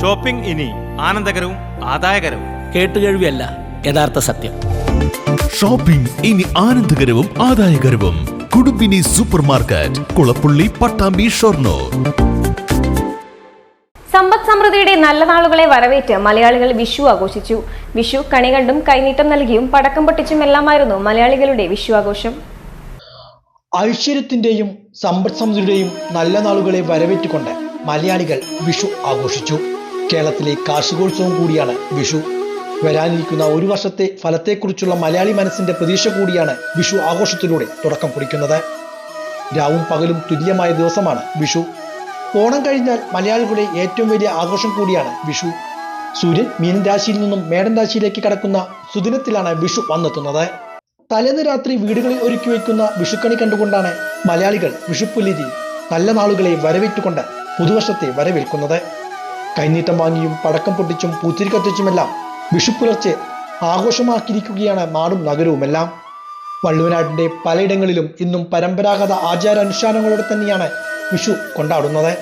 Shopping ഇനി ആനന്ദകരവും ആദായകരവും. കേട്ടുകേഴ്വിയല്ല, യഥാർത്ഥ സത്യം. ഷോപ്പിംഗ് ഇനി ആനന്ദകരവും ആദായകരവും. കുടുംബിനി സൂപ്പർ മാർക്കറ്റ്, കുളപ്പുള്ളി, പട്ടാമ്പി, ഷൊർണൂർ. സമ്പദ് സമൃദ്ധിയുടെ നല്ല നാളുകളെ വരവേറ്റ് മലയാളികൾ വിഷു ആഘോഷിച്ചു. വിഷു കണി കണ്ടും കൈനീട്ടം നൽകിയും പടക്കം പൊട്ടിച്ചുമെല്ലാമായിരുന്നു മലയാളികളുടെ വിഷു ആഘോഷം. ഐശ്വര്യത്തിന്റെയും സമ്പദ് സമൃദ്ധിയുടെയും നല്ല നാളുകളെ വരവേറ്റുകൊണ്ട് മലയാളികൾ വിഷു ആഘോഷിച്ചു. കേരളത്തിലെ കാർഷികോത്സവം കൂടിയാണ് വിഷു. വരാനിരിക്കുന്ന ഒരു വർഷത്തെ ഫലത്തെക്കുറിച്ചുള്ള മലയാളി മനസ്സിന്റെ പ്രതീക്ഷ കൂടിയാണ് വിഷു ആഘോഷത്തിലൂടെ തുടക്കം കുറിക്കുന്നത്. രാവും പകലും തുല്യമായ ദിവസമാണ് വിഷു. ഓണം കഴിഞ്ഞാൽ മലയാളികളുടെ ഏറ്റവും വലിയ ആഘോഷം കൂടിയാണ് വിഷു. സൂര്യൻ മീനൻ രാശിയിൽ നിന്നും മേടൻ രാശിയിലേക്ക് കടക്കുന്ന സുദിനത്തിലാണ് വിഷു വന്നെത്തുന്നത്. തലേന്ന് രാത്രി വീടുകളിൽ ഒരുക്കി വയ്ക്കുന്ന വിഷുക്കണി കണ്ടുകൊണ്ടാണ് മലയാളികൾ വിഷുപ്പുലരി നല്ല നാളുകളെ വരവേറ്റുകൊണ്ട് പുതുവർഷത്തെ വരവേൽക്കുന്നത്. കൈനീട്ടം വാങ്ങിയും പടക്കം പൊട്ടിച്ചും പൂത്തിരി കത്തിച്ചുമെല്ലാം വിഷുപ്പുലർച്ചെ ആഘോഷമാക്കിയിരിക്കുകയാണ് നാടും നഗരവുമെല്ലാം. വള്ളുവനാടിന്റെ പലയിടങ്ങളിലും ഇന്നും പരമ്പരാഗത ആചാരാനുഷ്ഠാനങ്ങളോടെ തന്നെയാണ് വിഷു കൊണ്ടാടുന്നത്.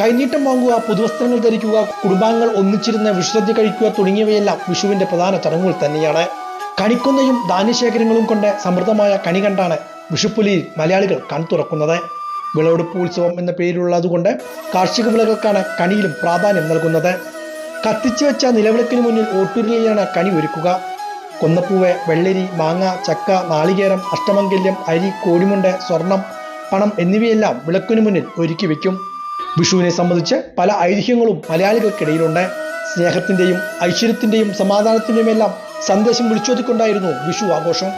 കൈനീട്ടം വാങ്ങുക, പുതുവസ്ത്രങ്ങൾ ധരിക്കുക, കുടുംബാംഗങ്ങൾ ഒന്നിച്ചിരുന്ന് വിഷുസദ്യ കഴിക്കുക തുടങ്ങിയവയെല്ലാം വിഷുവിന്റെ പ്രധാന ചടങ്ങുകൾ തന്നെയാണ്. കണിക്കൊന്നയും ധാന്യശേഖരങ്ങളും കൊണ്ട് സമൃദ്ധമായ കണി കണ്ടാണ് വിഷുപ്പുലിയിൽ മലയാളികൾ കൺതുറക്കുന്നത്. വിളവെടുപ്പ് ഉത്സവം എന്ന പേരിലുള്ളതുകൊണ്ട് കാർഷിക വിളകൾക്കാണ് കണിയിലും പ്രാധാന്യം നൽകുന്നത്. കത്തിച്ചു വെച്ച നിലവിളക്കിന് മുന്നിൽ ഓട്ടുരുളിയാണ് കണി ഒരുക്കുക. കൊന്നപ്പൂവ്, വെള്ളരി, മാങ്ങ, ചക്ക, നാളികേരം, അഷ്ടമംഗല്യം, അരി, കോഴിമുണ്ട്, സ്വർണം, പണം എന്നിവയെല്ലാം വിളക്കിനു മുന്നിൽ ഒരുക്കി വയ്ക്കും. വിഷുവിനെ സംബന്ധിച്ച് പല ഐതിഹ്യങ്ങളും മലയാളികൾക്കിടയിലുണ്ട്. സ്നേഹത്തിന്റെയും ഐശ്വര്യത്തിന്റെയും സമാധാനത്തിന്റെയും എല്ലാം സന്ദേശം വിളിച്ചോതിക്കൊണ്ടായിരുന്നു വിഷു ആഘോഷം.